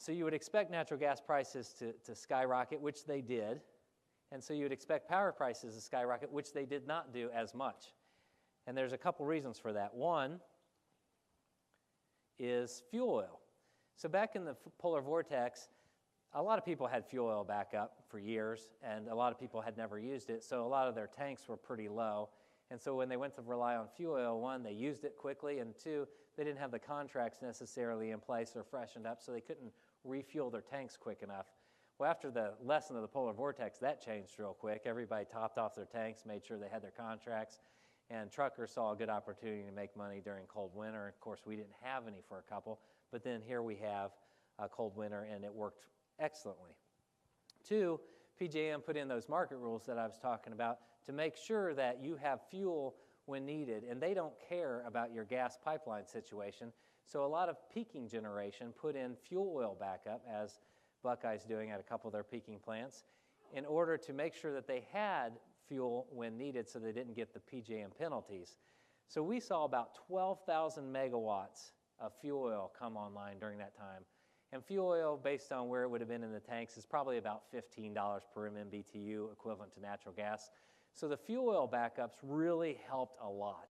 So you would expect natural gas prices to skyrocket, which they did. And so you would expect power prices to skyrocket, which they did not do as much. And there's a couple reasons for that. One is fuel oil. So back in the polar vortex, a lot of people had fuel oil backup for years, and a lot of people had never used it, so a lot of their tanks were pretty low. And so when they went to rely on fuel oil, one, they used it quickly, and two, they didn't have the contracts necessarily in place or freshened up, so they couldn't refuel their tanks quick enough. Well, after the lesson of the polar vortex, that changed real quick. Everybody topped off their tanks, made sure they had their contracts, and truckers saw a good opportunity to make money during cold winter. Of course, we didn't have any for a couple, but then here we have a cold winter, and it worked excellently. Two, PJM put in those market rules that I was talking about to make sure that you have fuel when needed, and they don't care about your gas pipeline situation. So a lot of peaking generation put in fuel oil backup, as Buckeye's doing at a couple of their peaking plants, in order to make sure that they had fuel when needed so they didn't get the PJM penalties. So we saw about 12,000 megawatts of fuel oil come online during that time. And fuel oil, based on where it would have been in the tanks, is probably about $15 per MMBTU, equivalent to natural gas. So the fuel oil backups really helped a lot.